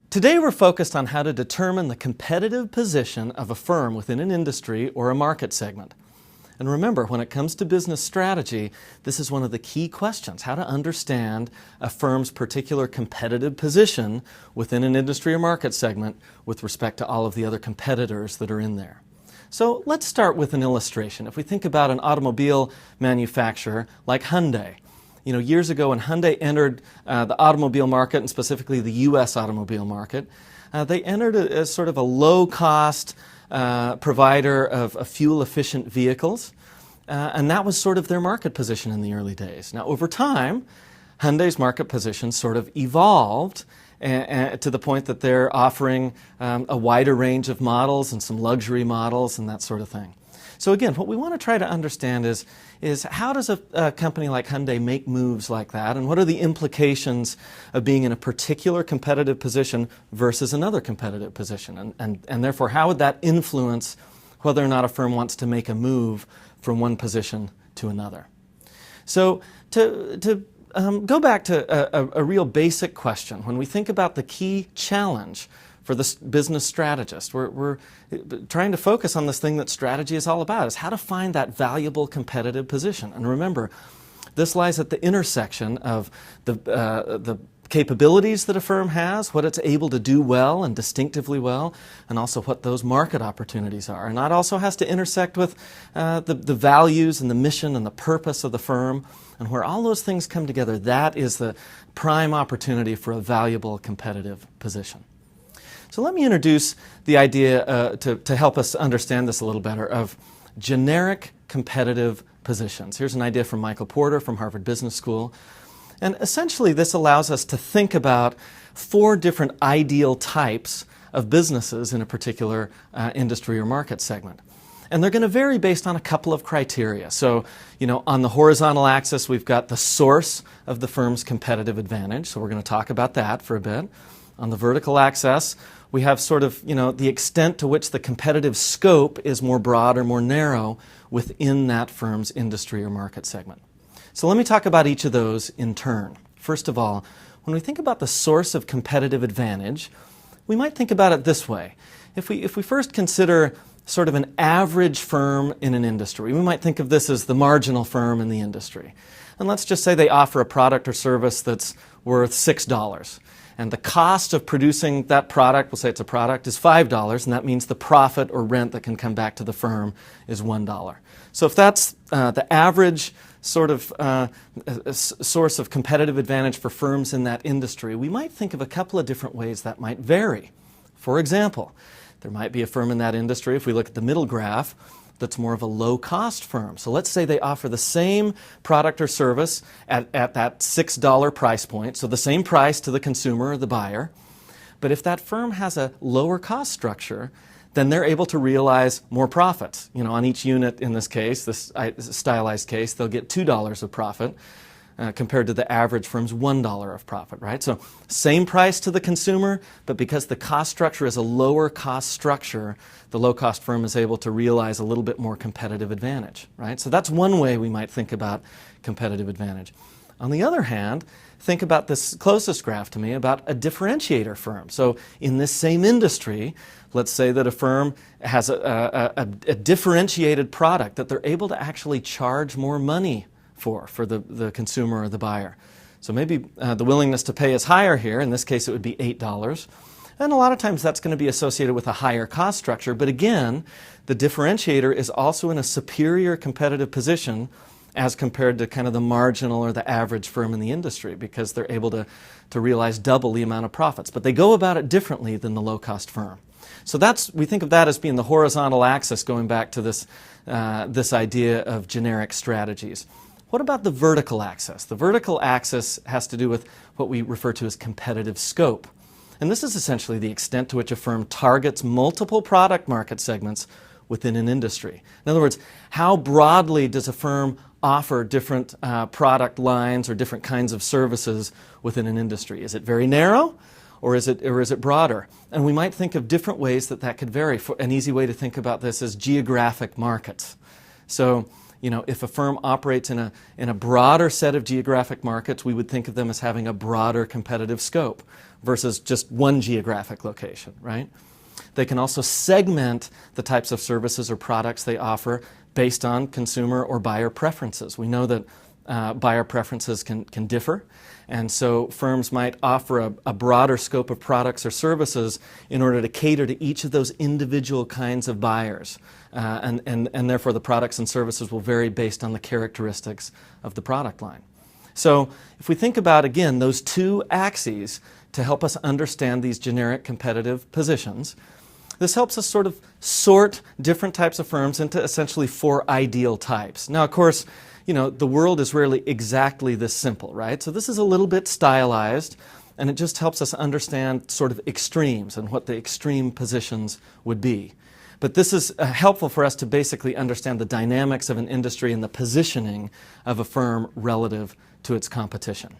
Today we're focused on how to determine the competitive position of a firm within an industry or a market segment. And remember, when it comes to business strategy, this is one of the key questions, how to understand a firm's particular competitive position within an industry or market segment with respect to all of the other competitors that are in there. So let's start with an illustration. If we think about an automobile manufacturer like Hyundai, years ago when Hyundai entered the automobile market, and specifically the U.S. automobile market, they entered as sort of a low-cost provider of fuel-efficient vehicles, and that was sort of their market position in the early days. Now, over time, Hyundai's market position sort of evolved to the point that they're offering a wider range of models and some luxury models and that sort of thing. So again, what we want to try to understand is how does a company like Hyundai make moves like that, and what are the implications of being in a particular competitive position versus another competitive position, and therefore how would that influence whether or not a firm wants to make a move from one position to another. So to go back to a real basic question, when we think about the key challenge for the business strategist, we're trying to focus on this thing that strategy is all about, is how to find that valuable competitive position. And remember, this lies at the intersection of the capabilities that a firm has, what it's able to do well and distinctively well, and also what those market opportunities are. And that also has to intersect with the values and the mission and the purpose of the firm. And where all those things come together, that is the prime opportunity for a valuable competitive position. So let me introduce the idea to help us understand this a little better of generic competitive positions. Here's an idea from Michael Porter from Harvard Business School. And essentially this allows us to think about 4 different ideal types of businesses in a particular industry or market segment. And they're going to vary based on a couple of criteria. So, on the horizontal axis, we've got the source of the firm's competitive advantage. So we're going to talk about that for a bit. On the vertical axis, we have sort of, the extent to which the competitive scope is more broad or more narrow within that firm's industry or market segment. So let me talk about each of those in turn. First of all, when we think about the source of competitive advantage, we might think about it this way. If we first consider sort of an average firm in an industry, we might think of this as the marginal firm in the industry. And let's just say they offer a product or service that's worth $6. And the cost of producing that product, we'll say it's a product, is $5, and that means the profit or rent that can come back to the firm is $1. So if that's the average sort of source of competitive advantage for firms in that industry, we might think of a couple of different ways that might vary. For example, there might be a firm in that industry, if we look at the middle graph, that's more of a low-cost firm. So let's say they offer the same product or service at that $6 price point, so the same price to the consumer or the buyer. But if that firm has a lower cost structure, then they're able to realize more profits. On each unit in this case, this stylized case, they'll get $2 of profit compared to the average firm's $1 of profit, right? So same price to the consumer, but because the cost structure is a lower cost structure, the low-cost firm is able to realize a little bit more competitive advantage, right? So that's one way we might think about competitive advantage. On the other hand, think about this closest graph to me about a differentiator firm. So in this same industry, let's say that a firm has a differentiated product that they're able to actually charge more money for the consumer or the buyer. So maybe the willingness to pay is higher here. In this case, it would be $8. And a lot of times that's going to be associated with a higher cost structure. But again, the differentiator is also in a superior competitive position as compared to kind of the marginal or the average firm in the industry, because they're able to realize double the amount of profits. But they go about it differently than the low-cost firm. So we think of that as being the horizontal axis, going back to this idea of generic strategies. What about the vertical axis? The vertical axis has to do with what we refer to as competitive scope. And this is essentially the extent to which a firm targets multiple product market segments within an industry. In other words, how broadly does a firm offer different product lines or different kinds of services within an industry? Is it very narrow, or is it broader? And we might think of different ways that could vary. An easy way to think about this is geographic markets. So, if a firm operates in a broader set of geographic markets, we would think of them as having a broader competitive scope. versus just one geographic location, right? They can also segment the types of services or products they offer based on consumer or buyer preferences. We know that buyer preferences can differ, and so firms might offer a broader scope of products or services in order to cater to each of those individual kinds of buyers, and therefore the products and services will vary based on the characteristics of the product line. So if we think about, again, those two axes to help us understand these generic competitive positions, this helps us sort of sort different types of firms into essentially 4 ideal types. Now, of course, you know, the world is rarely exactly this simple, right? So this is a little bit stylized, and it just helps us understand sort of extremes and what the extreme positions would be. But this is helpful for us to basically understand the dynamics of an industry and the positioning of a firm relative to its competition.